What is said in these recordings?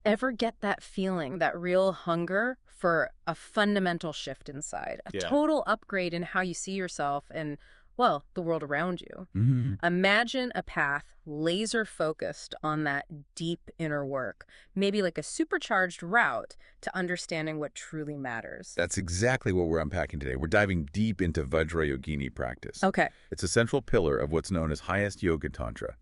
Ever get that feeling, that real hunger for a fundamental shift inside, a Yeah. total upgrade in how you see yourself and, well, the world around you? Hmm. Imagine a path laser focused on that deep inner work, maybe like a supercharged route to understanding what truly matters. That's exactly what we're unpacking today. We're diving deep into Vajrayogini practice. Okay. It's a central pillar of what's known as Highest Yoga Tantra.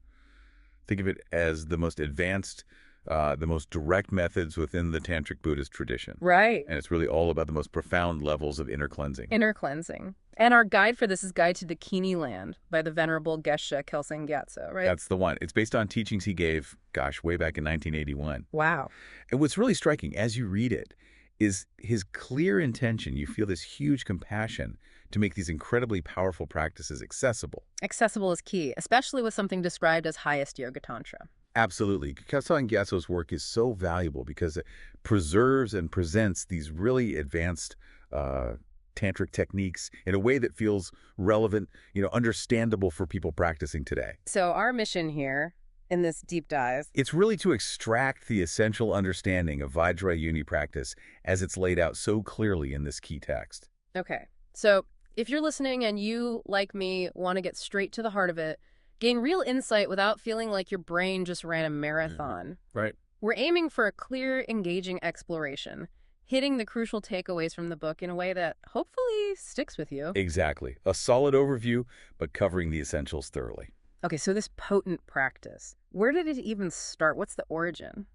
Think of it as the most advanced, the most direct methods within the Tantric Buddhist tradition. Right. And it's really all about the most profound levels of inner cleansing. Inner cleansing. And our guide for this is Guide to Dakini Land by the Venerable Geshe Kelsang Gyatso, right? That's the one. It's based on teachings he gave, gosh, way back in 1981. Wow. And what's really striking as you read it is his clear intention. You feel this huge compassion to make these incredibly powerful practices accessible. Accessible is key, especially with something described as Highest Yoga Tantra. Absolutely. Kelsang Gyatso's work is so valuable because it preserves and presents these really advanced tantric techniques in a way that feels relevant, understandable for people practicing today. So our mission here in this deep dive. It's really to extract the essential understanding of Vajrayogini practice as it's laid out so clearly in this key text. Okay. So if you're listening and you, like me, want to get straight to the heart of it, gain real insight without feeling like your brain just ran a marathon. Right. We're aiming for a clear, engaging exploration, hitting the crucial takeaways from the book in a way that hopefully sticks with you. Exactly. A solid overview, but covering the essentials thoroughly. Okay, so this potent practice, where did it even start? What's the origin?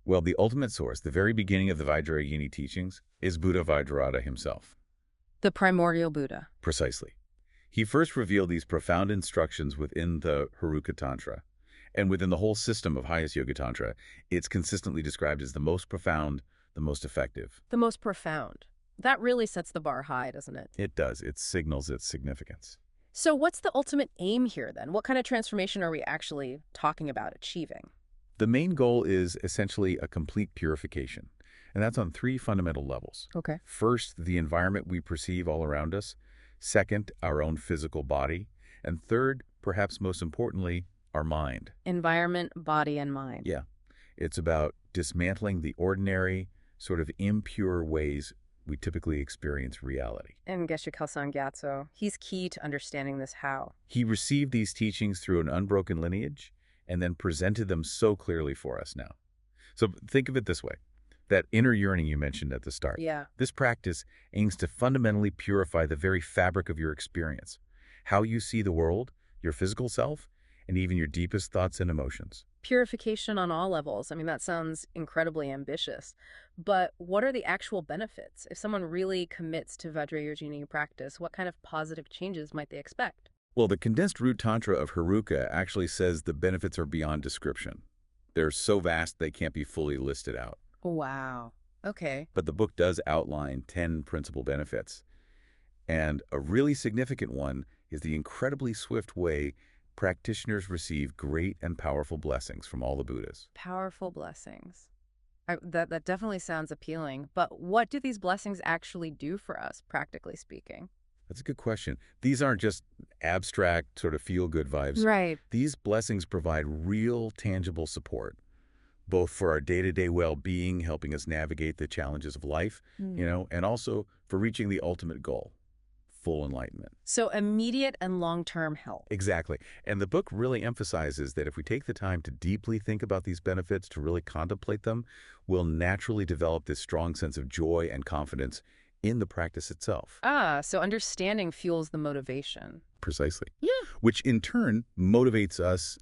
Well, the ultimate source, the very beginning of the Vajrayogini teachings, is Buddha Vajrayana himself. The primordial Buddha. Precisely. He first revealed these profound instructions within the Heruka Tantra, and within the whole system of Highest Yoga Tantra, it's consistently described as the most profound, the most effective. The most profound. That really sets the bar high, doesn't it? It does. It signals its significance. So what's the ultimate aim here, then? What kind of transformation are we actually talking about achieving? The main goal is essentially a complete purification, and that's on three fundamental levels. Okay. First, the environment we perceive all around us. Second, our own physical body. And third, perhaps most importantly, our mind. Environment, body, and mind. Yeah. It's about dismantling the ordinary, sort of impure ways we typically experience reality. And Geshe Kelsang Gyatso, he's key to understanding this how. He received these teachings through an unbroken lineage and then presented them so clearly for us now. So think of it this way. That inner yearning you mentioned at the start. Yeah. This practice aims to fundamentally purify the very fabric of your experience, how you see the world, your physical self, and even your deepest thoughts and emotions. Purification on all levels. I mean, that sounds incredibly ambitious. But what are the actual benefits? If someone really commits to Vajrayogini practice, what kind of positive changes might they expect? Well, the condensed root tantra of Heruka actually says the benefits are beyond description. They're so vast they can't be fully listed out. Wow. Okay. But the book does outline 10 principal benefits. And a really significant one is the incredibly swift way practitioners receive great and powerful blessings from all the Buddhas. Powerful blessings. That definitely sounds appealing. But what do these blessings actually do for us, practically speaking? That's a good question. These aren't just abstract, sort of feel-good vibes. Right. These blessings provide real, tangible support, both for our day-to-day well-being, helping us navigate the challenges of life, and also for reaching the ultimate goal, full enlightenment. So immediate and long-term help. Exactly. And the book really emphasizes that if we take the time to deeply think about these benefits, to really contemplate them, we'll naturally develop this strong sense of joy and confidence in the practice itself. So understanding fuels the motivation. Precisely. Yeah. Which in turn motivates us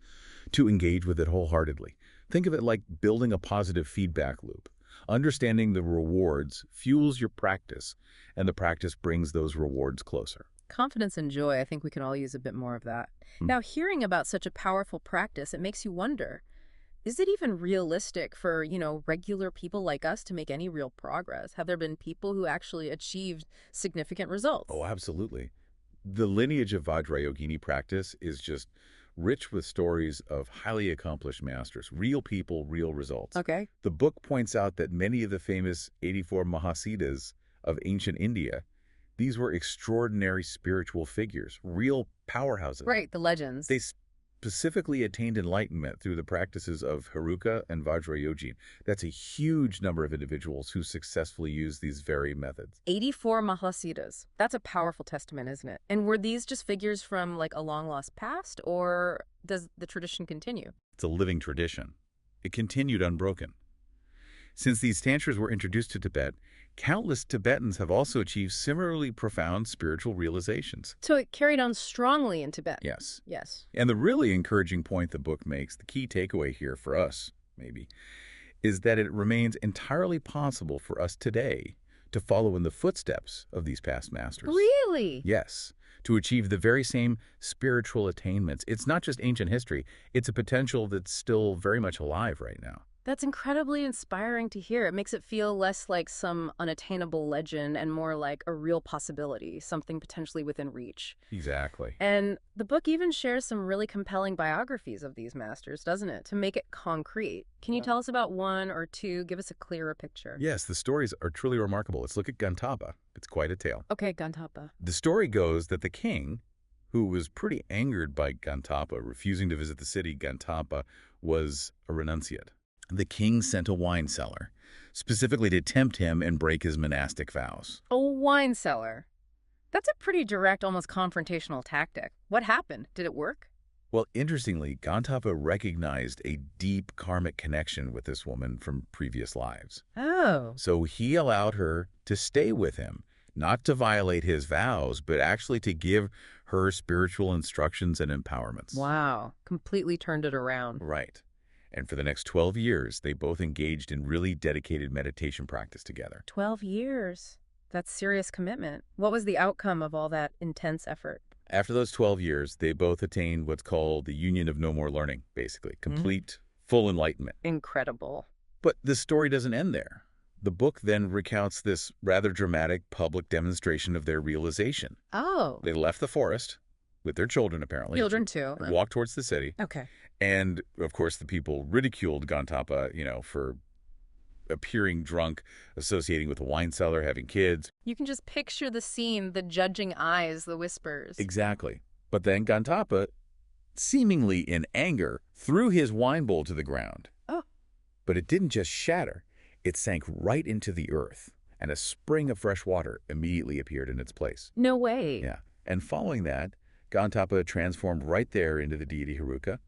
to engage with it wholeheartedly. Think of it like building a positive feedback loop. Understanding the rewards fuels your practice, and the practice brings those rewards closer. Confidence and joy, I think we can all use a bit more of that. Now, hearing about such a powerful practice, it makes you wonder, is it even realistic for, regular people like us to make any real progress? Have there been people who actually achieved significant results? Oh, absolutely. The lineage of Vajrayogini practice is just rich with stories of highly accomplished masters, real people, real results. Okay. The book points out that many of the famous 84 Mahasiddhas of ancient India, these were extraordinary spiritual figures, real powerhouses. Right, the legends. They specifically attained enlightenment through the practices of Haruka and Vajrayogini. That's a huge number of individuals who successfully use these very methods. 84 Mahasiddhas. That's a powerful testament, isn't it? And were these just figures from like a long-lost past, or does the tradition continue? It's a living tradition. It continued unbroken. Since these tantras were introduced to Tibet, countless Tibetans have also achieved similarly profound spiritual realizations. So it carried on strongly in Tibet? Yes. Yes. And the really encouraging point the book makes, the key takeaway here for us, maybe, is that it remains entirely possible for us today to follow in the footsteps of these past masters. Really? Yes. To achieve the very same spiritual attainments. It's not just ancient history. It's a potential that's still very much alive right now. That's incredibly inspiring to hear. It makes it feel less like some unattainable legend and more like a real possibility, something potentially within reach. Exactly. And the book even shares some really compelling biographies of these masters, doesn't it? To make it concrete. Can you tell us about one or two? Give us a clearer picture. Yes, the stories are truly remarkable. Let's look at Gantapa. It's quite a tale. Okay, Gantapa. The story goes that the king, who was pretty angered by Gantapa refusing to visit the city, Gantapa was a renunciate. The king sent a wine cellar, specifically to tempt him and break his monastic vows. A wine cellar. That's a pretty direct, almost confrontational tactic. What happened? Did it work? Well, interestingly, Gantapa recognized a deep karmic connection with this woman from previous lives. Oh. So he allowed her to stay with him, not to violate his vows, but actually to give her spiritual instructions and empowerments. Wow. Completely turned it around. Right. And for the next 12 years, they both engaged in really dedicated meditation practice together. 12 years. That's serious commitment. What was the outcome of all that intense effort? After those 12 years, they both attained what's called the union of no more learning, basically. Complete, full enlightenment. Incredible. But the story doesn't end there. The book then recounts this rather dramatic public demonstration of their realization. Oh. They left the forest with their children, apparently. Children, too. Walked towards the city. Okay. And, of course, the people ridiculed Gantapa, for appearing drunk, associating with a wine cellar, having kids. You can just picture the scene, the judging eyes, the whispers. Exactly. But then Gantapa, seemingly in anger, threw his wine bowl to the ground. Oh. But it didn't just shatter. It sank right into the earth, and a spring of fresh water immediately appeared in its place. No way. Yeah. And following that, Gantapa transformed right there into the deity Haruka,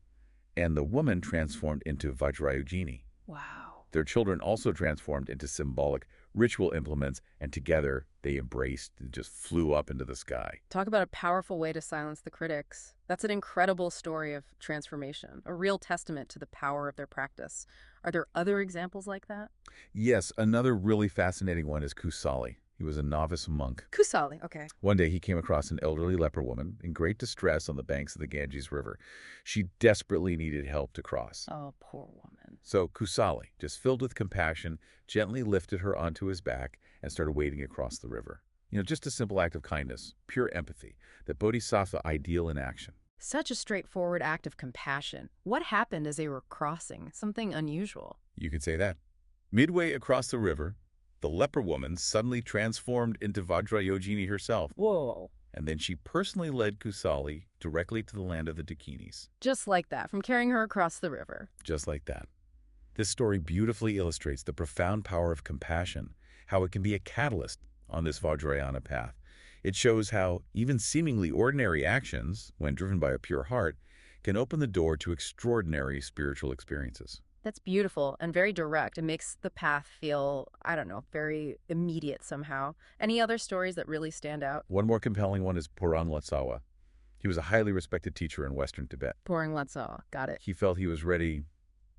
and the woman transformed into Vajrayogini. Wow. Their children also transformed into symbolic ritual implements, and together they embraced and just flew up into the sky. Talk about a powerful way to silence the critics. That's an incredible story of transformation, a real testament to the power of their practice. Are there other examples like that? Yes, another really fascinating one is Kusali. He was a novice monk. Kusali, okay. One day he came across an elderly leper woman in great distress on the banks of the Ganges River. She desperately needed help to cross. Oh, poor woman. So Kusali, just filled with compassion, gently lifted her onto his back and started wading across the river. Just a simple act of kindness, pure empathy, the bodhisattva ideal in action. Such a straightforward act of compassion. What happened as they were crossing? Something unusual. You could say that. Midway across the river, the leper woman suddenly transformed into Vajrayogini herself. Whoa. And then she personally led Kusali directly to the land of the Dakinis. Just like that, from carrying her across the river. Just like that. This story beautifully illustrates the profound power of compassion, how it can be a catalyst on this Vajrayana path. It shows how even seemingly ordinary actions, when driven by a pure heart, can open the door to extraordinary spiritual experiences. That's beautiful and very direct. It makes the path feel, very immediate somehow. Any other stories that really stand out? One more compelling one is Purang Latsawa. He was a highly respected teacher in Western Tibet. Purang Latsawa, got it. He felt he was ready,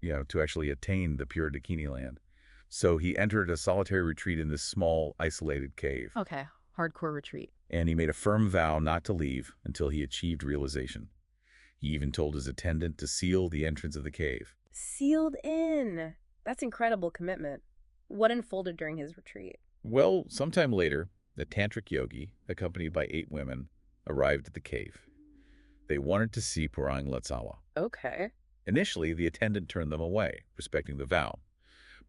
to actually attain the pure Dakini Land. So he entered a solitary retreat in this small, isolated cave. Okay, hardcore retreat. And he made a firm vow not to leave until he achieved realization. He even told his attendant to seal the entrance of the cave. Sealed in. That's incredible commitment. What unfolded during his retreat? Well, sometime later, the tantric yogi, accompanied by 8 women, arrived at the cave. They wanted to see Purang Latsawa. Okay. Initially, the attendant turned them away, respecting the vow.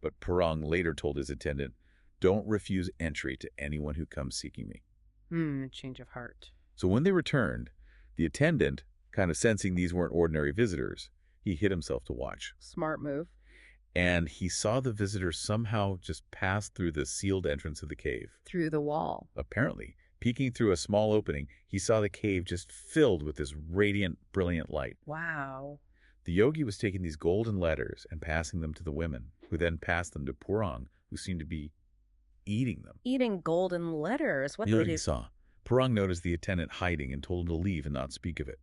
But Purang later told his attendant, "Don't refuse entry to anyone who comes seeking me." Change of heart. So when they returned, the attendant, Kind of sensing these weren't ordinary visitors, he hid himself to watch. Smart move. And he saw the visitors somehow just pass through the sealed entrance of the cave. Through the wall. Apparently, peeking through a small opening, he saw the cave just filled with this radiant, brilliant light. Wow. The yogi was taking these golden letters and passing them to the women, who then passed them to Purang, who seemed to be eating them. Eating golden letters? What The did yogi he... saw. Purang noticed the attendant hiding and told him to leave and not speak of it.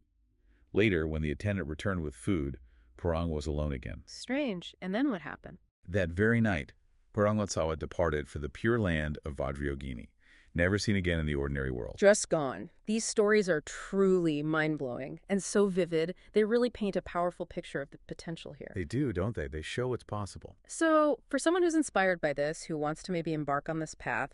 Later, when the attendant returned with food, Purang was alone again. Strange. And then what happened? That very night, Purangotsawa departed for the pure land of Vajrayogini, never seen again in the ordinary world. Just gone. These stories are truly mind-blowing and so vivid, they really paint a powerful picture of the potential here. They do, don't they? They show what's possible. So, for someone who's inspired by this, who wants to maybe embark on this path,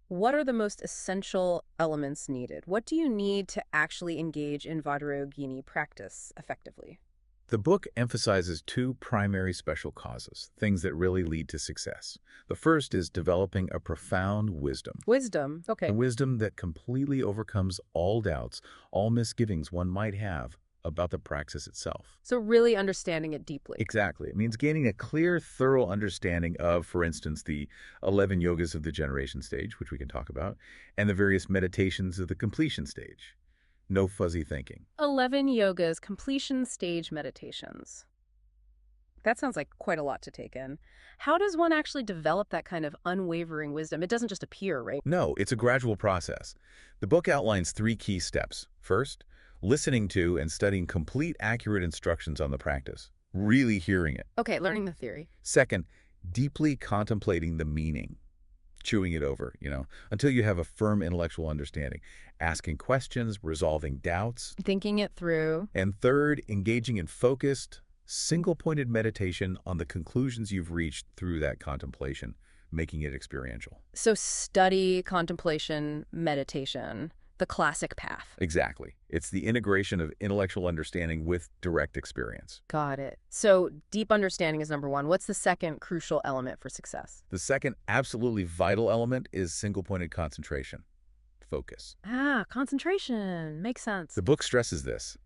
what are the most essential elements needed? What do you need to actually engage in Vajrayogini practice effectively? The book emphasizes two primary special causes, things that really lead to success. The first is developing a profound wisdom. Wisdom. Okay. A wisdom that completely overcomes all doubts, all misgivings one might have about the practice itself. So really understanding it deeply. Exactly. It means gaining a clear, thorough understanding of, for instance, the 11 yogas of the generation stage, which we can talk about, and the various meditations of the completion stage. No fuzzy thinking. 11 yogas, completion stage meditations. That sounds like quite a lot to take in. How does one actually develop that kind of unwavering wisdom? It doesn't just appear, right? No, it's a gradual process. The book outlines 3 key steps. First, listening to and studying complete, accurate instructions on the practice, really hearing it. Okay, learning the theory. Second, deeply contemplating the meaning, chewing it over, until you have a firm intellectual understanding, asking questions, resolving doubts. Thinking it through. And third, engaging in focused, single-pointed meditation on the conclusions you've reached through that contemplation, making it experiential. So study, contemplation, meditation, the classic path. Exactly. It's the integration of intellectual understanding with direct experience. Got it. So deep understanding is number one. What's the second crucial element for success? The second absolutely vital element is single-pointed concentration. Focus. Concentration. Makes sense. The book stresses this.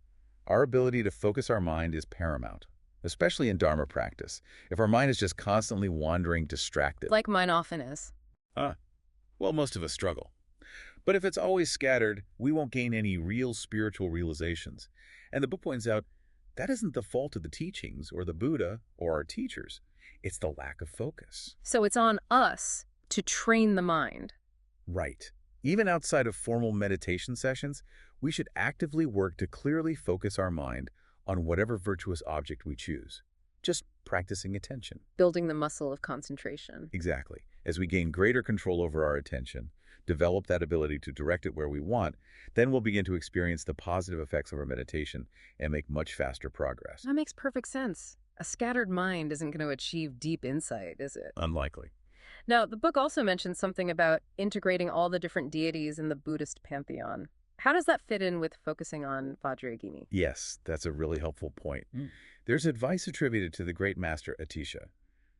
Our ability to focus our mind is paramount, especially in Dharma practice. If our mind is just constantly wandering, distracted. Like mine often is. Well, most of us struggle. But if it's always scattered, we won't gain any real spiritual realizations. And the book points out that isn't the fault of the teachings or the Buddha or our teachers. It's the lack of focus. So it's on us to train the mind. Right. Even outside of formal meditation sessions, we should actively work to clearly focus our mind on whatever virtuous object we choose. Just practicing attention. Building the muscle of concentration. Exactly. As we gain greater control over our attention, develop that ability to direct it where we want, then we'll begin to experience the positive effects of our meditation and make much faster progress. That makes perfect sense. A scattered mind isn't going to achieve deep insight, is it? Unlikely. Now, the book also mentions something about integrating all the different deities in the Buddhist pantheon. How does that fit in with focusing on Vajrayogini? Yes, that's a really helpful point. There's advice attributed to the great master Atisha,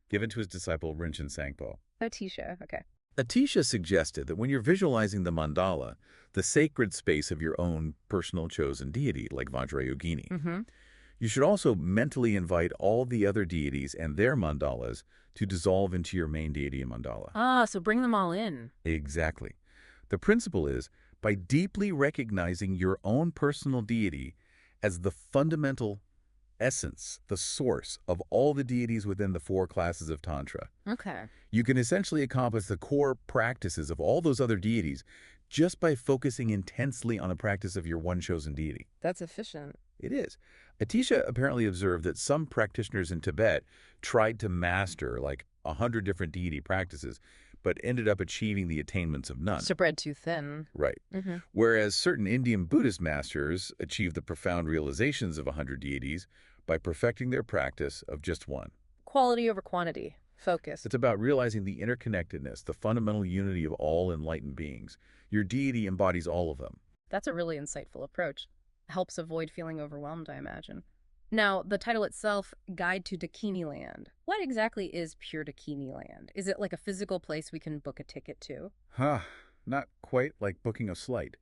given to his disciple Rinchen Sangpo. Atisha, okay. Atisha suggested that when you're visualizing the mandala, the sacred space of your own personal chosen deity, like Vajrayogini, you should also mentally invite all the other deities and their mandalas to dissolve into your main deity mandala. So bring them all in. Exactly. The principle is, by deeply recognizing your own personal deity as the fundamental essence, the source of all the deities within the 4 classes of Tantra, Okay. you can essentially accomplish the core practices of all those other deities just by focusing intensely on the practice of your one chosen deity. That's efficient. It is. Atisha apparently observed that some practitioners in Tibet tried to master like 100 different deity practices, but ended up achieving the attainments of none. Spread too thin. Right. Whereas certain Indian Buddhist masters achieved the profound realizations of 100 deities by perfecting their practice of just one. Quality over quantity. Focus. It's about realizing the interconnectedness, the fundamental unity of all enlightened beings. Your deity embodies all of them. That's a really insightful approach. Helps avoid feeling overwhelmed, I imagine. Now, the title itself, Guide to Dakini Land. What exactly is pure Dakini Land? Is it like a physical place we can book a ticket to? Not quite like booking a flight.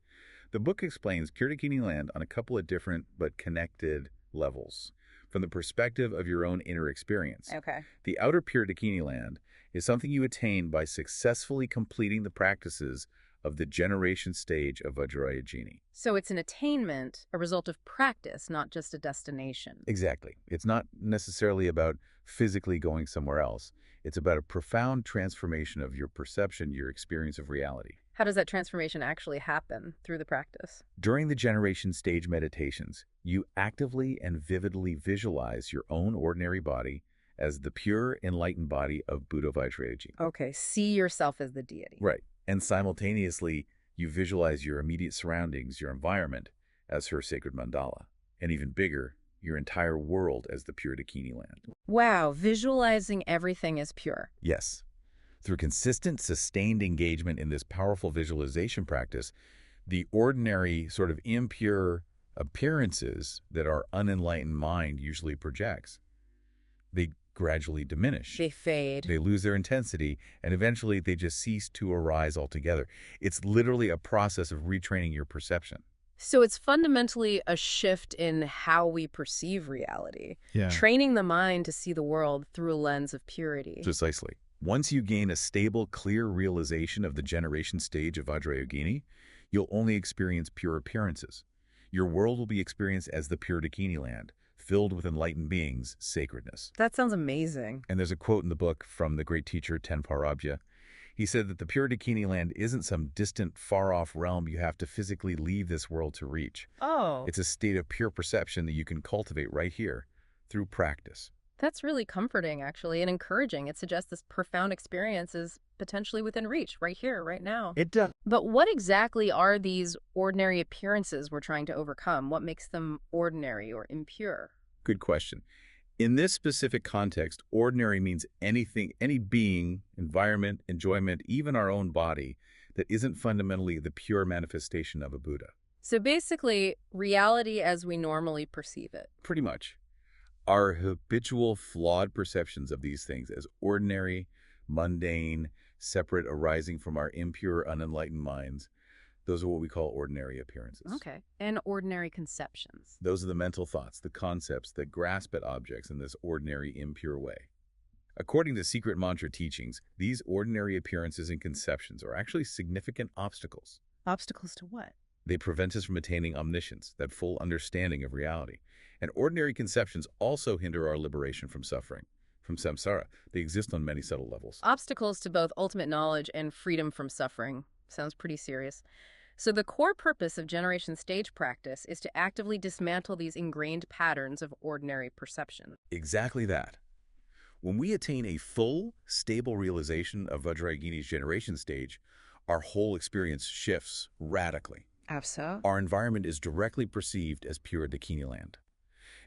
The book explains Pure Dakini Land on a couple of different but connected levels from the perspective of your own inner experience. Okay. The outer Pure Dakini Land is something you attain by successfully completing the practices of the generation stage of Vajrayogini. So it's an attainment, a result of practice, not just a destination. Exactly. It's not necessarily about physically going somewhere else. It's about a profound transformation of your perception, your experience of reality. How does that transformation actually happen through the practice? During the generation stage meditations, you actively and vividly visualize your own ordinary body as the pure, enlightened body of Buddha Vajrayogini. Okay, see yourself as the deity. Right. And simultaneously, you visualize your immediate surroundings, your environment, as her sacred mandala. And even bigger, your entire world as the Pure Dakini Land. Wow, visualizing everything as pure. Yes. Through consistent, sustained engagement in this powerful visualization practice, the ordinary sort of impure appearances that our unenlightened mind usually projects, they gradually diminish. They fade. They lose their intensity, and eventually they just cease to arise altogether. It's literally a process of retraining your perception. So it's fundamentally a shift in how we perceive reality. Yeah. Training the mind to see the world through a lens of purity. Precisely. Once you gain a stable, clear realization of the generation stage of Vajrayogini, you'll only experience pure appearances. Your world will be experienced as the Pure Dakini Land, filled with enlightened beings, sacredness. That sounds amazing. And there's a quote in the book from the great teacher Tenpa Rabja. He said that the Pure Dakini Land isn't some distant, far-off realm you have to physically leave this world to reach. Oh. It's a state of pure perception that you can cultivate right here through practice. That's really comforting, actually, and encouraging. It suggests this profound experience is potentially within reach, right here, right now. It does. But what exactly are these ordinary appearances we're trying to overcome? What makes them ordinary or impure? Good question. In this specific context, ordinary means anything, any being, environment, enjoyment, even our own body, that isn't fundamentally the pure manifestation of a Buddha. So basically, reality as we normally perceive it. Pretty much. Our habitual, flawed perceptions of these things as ordinary, mundane, separate, arising from our impure, unenlightened minds, those are what we call ordinary appearances. Okay. And ordinary conceptions. Those are the mental thoughts, the concepts that grasp at objects in this ordinary, impure way. According to secret mantra teachings, these ordinary appearances and conceptions are actually significant obstacles. Obstacles to what? They prevent us from attaining omniscience, that full understanding of reality. And ordinary conceptions also hinder our liberation from suffering, from samsara. They exist on many subtle levels. Obstacles to both ultimate knowledge and freedom from suffering. Sounds pretty serious. So the core purpose of generation stage practice is to actively dismantle these ingrained patterns of ordinary perception. Exactly that. When we attain a full, stable realization of Vajrayogini's generation stage, our whole experience shifts radically. So? Our environment is directly perceived as pure Dakini Land.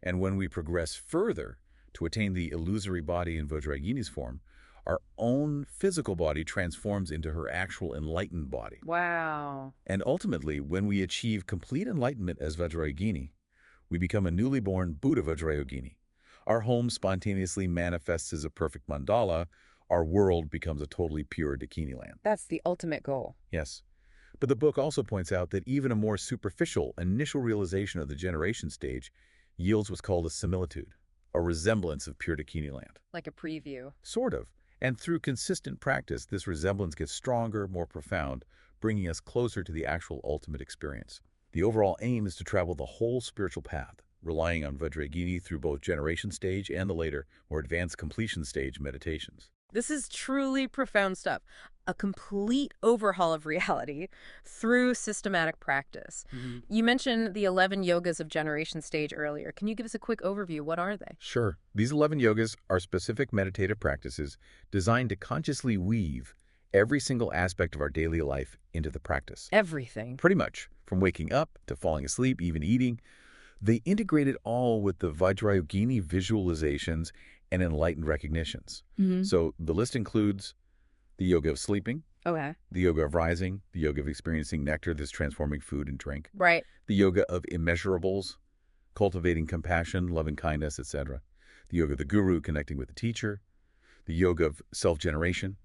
And when we progress further to attain the illusory body in Vajrayogini's form, our own physical body transforms into her actual enlightened body. Wow. And ultimately, when we achieve complete enlightenment as Vajrayogini, we become a newly born Buddha Vajrayogini. Our home spontaneously manifests as a perfect mandala. Our world becomes a totally pure Dakini Land. That's the ultimate goal. Yes. But the book also points out that even a more superficial initial realization of the generation stage yields what's called a similitude, a resemblance of pure Dakini Land. Like a preview. Sort of. And through consistent practice, this resemblance gets stronger, more profound, bringing us closer to the actual ultimate experience. The overall aim is to travel the whole spiritual path, relying on Vajrayogini through both generation stage and the later, more advanced completion stage meditations. This is truly profound stuff. A complete overhaul of reality through systematic practice. You mentioned the 11 yogas of generation stage earlier. Can you give us a quick overview? What are they? Sure. These 11 yogas are specific meditative practices designed to consciously weave every single aspect of our daily life into the practice. Everything. Pretty much. From waking up to falling asleep, even eating. They integrate it all with the Vajrayogini visualizations and enlightened recognitions. So the list includes the yoga of sleeping, Okay. the yoga of rising, the yoga of experiencing nectar that's transforming food and drink, Right. the yoga of immeasurables, cultivating compassion, loving kindness, etc., the yoga of the guru, connecting with the teacher, the yoga of self-generation,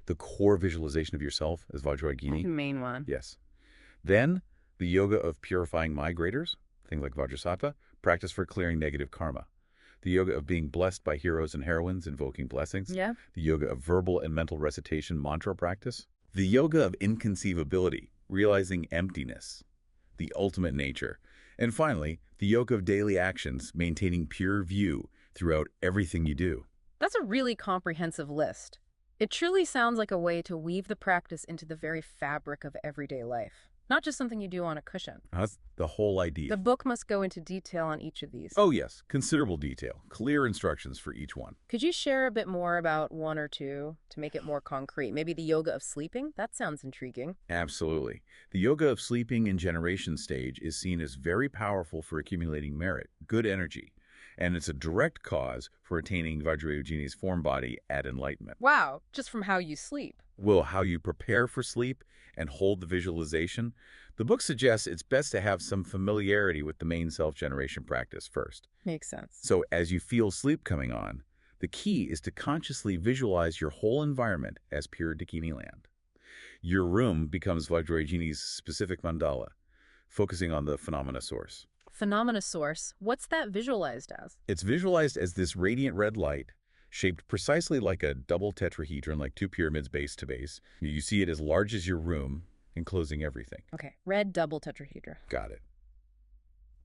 the core visualization of yourself as Vajrayogini. The main one. Yes. Then The yoga of purifying migrators, things like Vajrasattva, practice for clearing negative karma. The yoga of being blessed by heroes and heroines, invoking blessings. Yeah. The yoga of verbal and mental recitation, mantra practice. The yoga of inconceivability, realizing emptiness, the ultimate nature. And finally, the yoga of daily actions, maintaining pure view throughout everything you do. That's a really comprehensive list. It truly sounds like a way to weave the practice into the very fabric of everyday life, not just something you do on a cushion. That's the whole idea. The book must go into detail on each of these. Oh yes, considerable detail, clear instructions for each one. Could you share a bit more about one or two to make it more concrete? Maybe the yoga of sleeping? That sounds intriguing. Absolutely. The yoga of sleeping in generation stage is seen as very powerful for accumulating merit, good energy, and it's a direct cause for attaining Vajrayogini's form body at enlightenment. Wow, just from how you sleep. Well, how you prepare for sleep and hold the visualization, the book suggests it's best to have some familiarity with the main self-generation practice first. Makes sense. So as you feel sleep coming on, the key is to consciously visualize your whole environment as pure Dakini Land. Your room becomes Vajrayogini's specific mandala, focusing on the phenomena source. Phenomena source, what's that visualized as? It's visualized as this radiant red light, shaped precisely like a double tetrahedron, like two pyramids base to base. You see it as large as your room, enclosing everything. Okay, red double tetrahedra. Got it.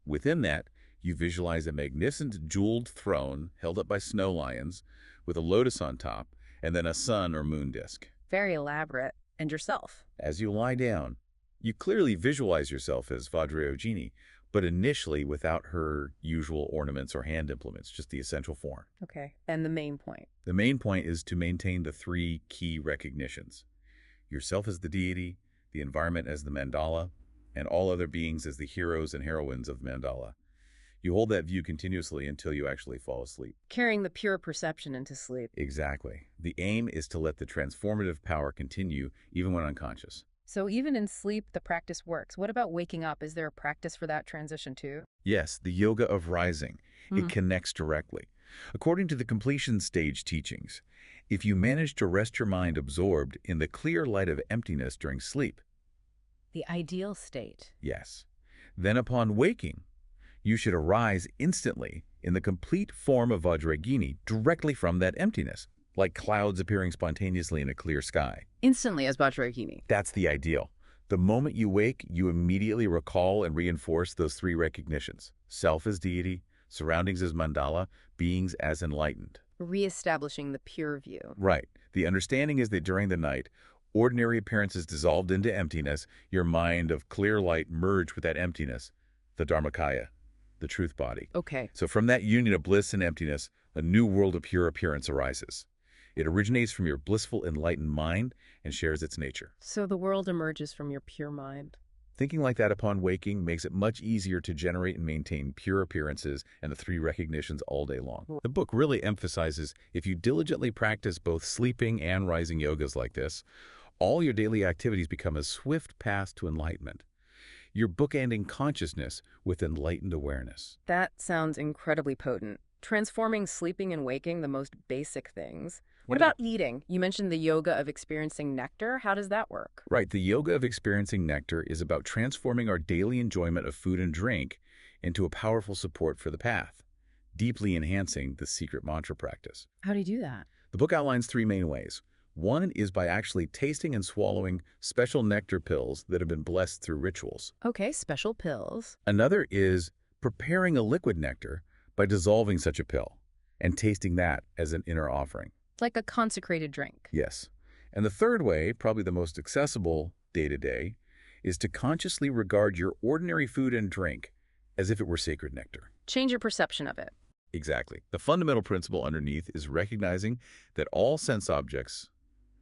Within that, you visualize a magnificent jeweled throne held up by snow lions with a lotus on top and then a sun or moon disk. Very elaborate. And yourself? As you lie down, you clearly visualize yourself as Vajrayogini, but initially without her usual ornaments or hand implements, just the essential form. Okay, and the main point? The main point is to maintain the three key recognitions. Yourself as the deity, the environment as the mandala, and all other beings as the heroes and heroines of the mandala. You hold that view continuously until you actually fall asleep. Carrying the pure perception into sleep. Exactly. The aim is to let the transformative power continue even when unconscious. So even in sleep, the practice works. What about waking up? Is there a practice for that transition too? Yes, the yoga of rising. It connects directly. According to the completion stage teachings, if you manage to rest your mind absorbed in the clear light of emptiness during sleep, The ideal state. yes, then upon waking, you should arise instantly in the complete form of Vajrayogini directly from that emptiness, like clouds appearing spontaneously in a clear sky. Instantly as Vajrayogini. That's the ideal. The moment you wake, you immediately recall and reinforce those three recognitions: self as deity, surroundings as mandala, beings as enlightened. Reestablishing the pure view. Right. The understanding is that during the night, ordinary appearances dissolved into emptiness, your mind of clear light merged with that emptiness, the Dharmakaya, the truth body. Okay. So from that union of bliss and emptiness, a new world of pure appearance arises. It originates from your blissful, enlightened mind and shares its nature. So the world emerges from your pure mind. Thinking like that upon waking makes it much easier to generate and maintain pure appearances and the three recognitions all day long. The book really emphasizes if you diligently practice both sleeping and rising yogas like this, all your daily activities become a swift path to enlightenment. You're bookending consciousness with enlightened awareness. That sounds incredibly potent. Transforming sleeping and waking, the most basic things. What about eating? You mentioned the yoga of experiencing nectar. How does that work? Right. The yoga of experiencing nectar is about transforming our daily enjoyment of food and drink into a powerful support for the path, deeply enhancing the secret mantra practice. How do you do that? The book outlines three main ways. One is by actually tasting and swallowing special nectar pills that have been blessed through rituals. Okay, special pills. Another is preparing a liquid nectar by dissolving such a pill and tasting that as an inner offering. Like a consecrated drink. Yes. And the third way, probably the most accessible day-to-day, is to consciously regard your ordinary food and drink as if it were sacred nectar. Change your perception of it. Exactly. The fundamental principle underneath is recognizing that all sense objects,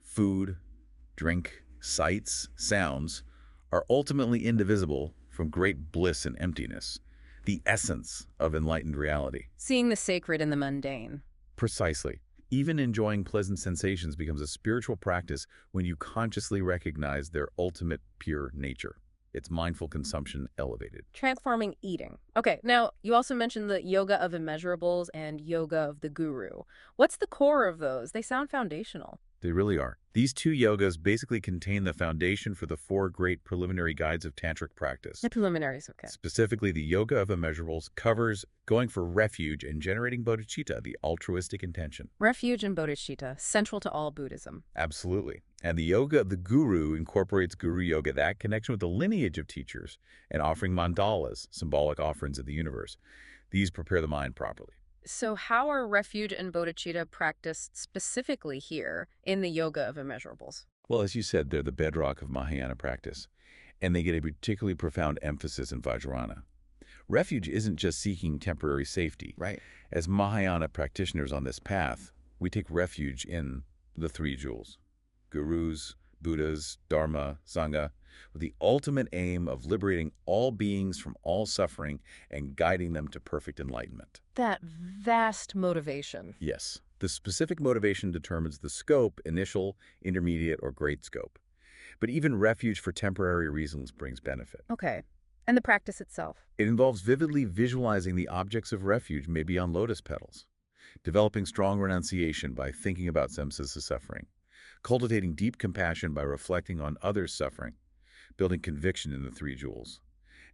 food, drink, sights, sounds, are ultimately indivisible from great bliss and emptiness, the essence of enlightened reality. Seeing the sacred in the mundane. Precisely. Even enjoying pleasant sensations becomes a spiritual practice when you consciously recognize their ultimate pure nature. It's mindful consumption elevated. Transforming eating. Okay, now you also mentioned the yoga of immeasurables and yoga of the guru. What's the core of those? They sound foundational. They really are. These two yogas basically contain the foundation for the four great preliminary guides of tantric practice. The preliminaries, okay. Specifically, the Yoga of Immeasurables covers going for refuge and generating bodhicitta, the altruistic intention. Refuge and bodhicitta, central to all Buddhism. Absolutely. And the Yoga of the Guru incorporates Guru Yoga, that connection with the lineage of teachers, and offering mandalas, symbolic offerings of the universe. These prepare the mind properly. So how are refuge and bodhicitta practiced specifically here in the Yoga of Immeasurables? Well, as you said, they're the bedrock of Mahayana practice, and they get a particularly profound emphasis in Vajrayogini. Refuge isn't just seeking temporary safety. Right. As Mahayana practitioners on this path, we take refuge in the three jewels: Gurus, Buddhas, Dharma, Sangha, with the ultimate aim of liberating all beings from all suffering and guiding them to perfect enlightenment. That vast motivation. Yes, the specific motivation determines the scope, initial, intermediate, or great scope. But even refuge for temporary reasons brings benefit. Okay. And the practice itself? It involves vividly visualizing the objects of refuge, maybe on lotus petals, developing strong renunciation by thinking about samsara suffering, cultivating deep compassion by reflecting on others' suffering, building conviction in the three jewels,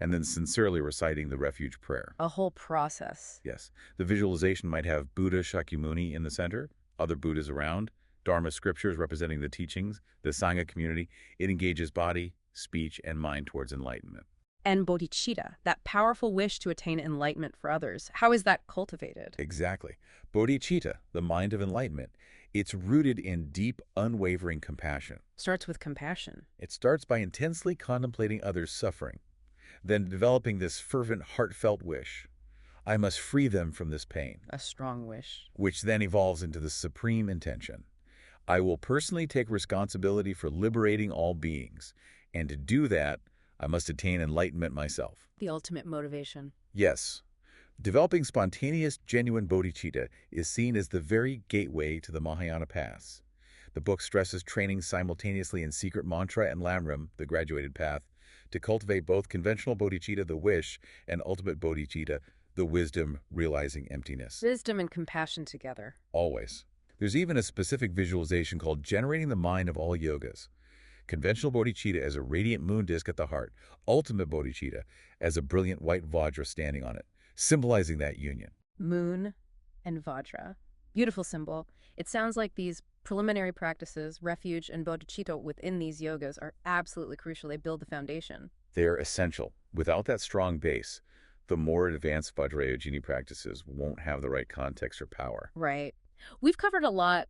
and then sincerely reciting the refuge prayer. A whole process. Yes. The visualization might have Buddha Shakyamuni in the center, other Buddhas around, Dharma scriptures representing the teachings, the Sangha community. It engages body, speech, and mind towards enlightenment. And bodhicitta, that powerful wish to attain enlightenment for others. How is that cultivated? Exactly. Bodhicitta, the mind of enlightenment, it's rooted in deep, unwavering compassion. Starts with compassion. It starts by intensely contemplating others' suffering, then developing this fervent, heartfelt wish: I must free them from this pain. A strong wish. Which then evolves into the supreme intention: I will personally take responsibility for liberating all beings, and to do that, I must attain enlightenment myself. The ultimate motivation. Yes. Developing spontaneous, genuine bodhicitta is seen as the very gateway to the Mahayana paths. The book stresses training simultaneously in secret mantra and lamrim, the graduated path, to cultivate both conventional bodhicitta, the wish, and ultimate bodhicitta, the wisdom, realizing emptiness. Wisdom and compassion together. Always. There's even a specific visualization called generating the mind of all yogas. Conventional bodhicitta as a radiant moon disk at the heart, ultimate bodhicitta as a brilliant white vajra standing on it, symbolizing that union. Moon and vajra. Beautiful symbol. It sounds like these preliminary practices, refuge and bodhicitta within these yogas, are absolutely crucial. They build the foundation. They're essential. Without that strong base, the more advanced Vajrayogini practices won't have the right context or power. Right. We've covered a lot.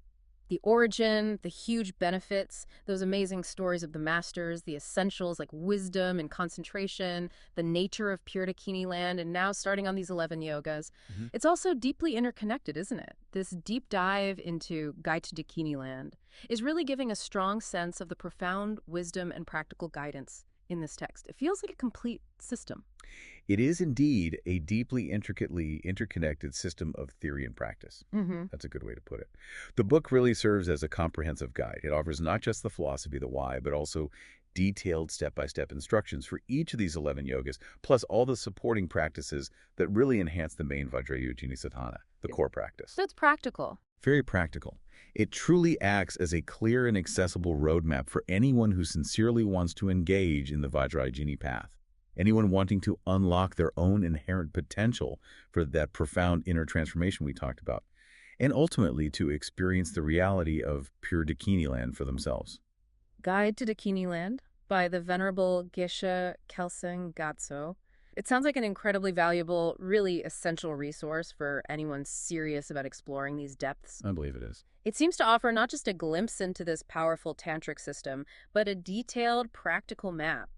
The origin, the huge benefits, those amazing stories of the masters, the essentials like wisdom and concentration, the nature of pure Dakini Land, and now starting on these 11 yogas. It's also deeply interconnected, isn't it? This deep dive into Guide to Dakini Land is really giving a strong sense of the profound wisdom and practical guidance in this text. It feels like a complete system. It is indeed a deeply, intricately interconnected system of theory and practice. That's a good way to put it. The book really serves as a comprehensive guide. It offers not just the philosophy, the why, but also detailed step-by-step instructions for each of these 11 yogas, plus all the supporting practices that really enhance the main Vajrayogini sadhana, the core practice. So it's practical. Very practical. It truly acts as a clear and accessible roadmap for anyone who sincerely wants to engage in the Vajrayogini path. Anyone wanting to unlock their own inherent potential for that profound inner transformation we talked about, and ultimately to experience the reality of pure Dakini Land for themselves. Guide to Dakini Land by the Venerable Geshe Kelsang Gatso. It sounds like an incredibly valuable, really essential resource for anyone serious about exploring these depths. I believe it is. It seems to offer not just a glimpse into this powerful tantric system, but a detailed, practical map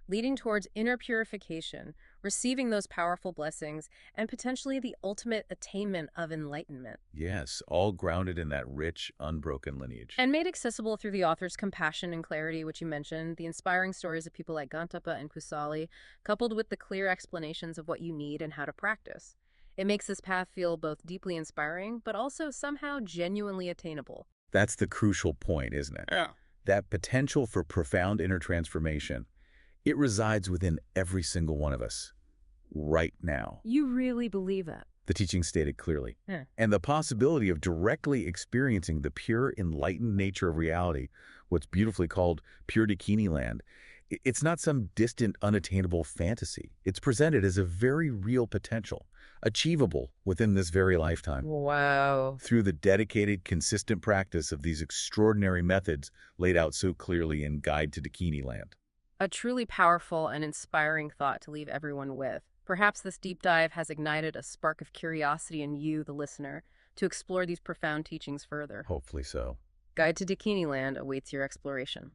leading towards inner purification, receiving those powerful blessings, and potentially the ultimate attainment of enlightenment. Yes, all grounded in that rich, unbroken lineage. And made accessible through the author's compassion and clarity, which you mentioned, the inspiring stories of people like Gantapa and Kusali, coupled with the clear explanations of what you need and how to practice. It makes this path feel both deeply inspiring, but also somehow genuinely attainable. That's the crucial point, isn't it? Yeah. That potential for profound inner transformation. It resides within every single one of us, right now. You really believe that? the teaching stated clearly. Yeah. And the possibility of directly experiencing the pure, enlightened nature of reality, what's beautifully called pure Dakini Land, it's not some distant, unattainable fantasy. It's presented as a very real potential, achievable within this very lifetime. Wow. Through the dedicated, consistent practice of these extraordinary methods laid out so clearly in Guide to Dakini Land. A truly powerful and inspiring thought to leave everyone with. Perhaps this deep dive has ignited a spark of curiosity in you, the listener, to explore these profound teachings further. Hopefully so. Guide to Dakini Land awaits your exploration.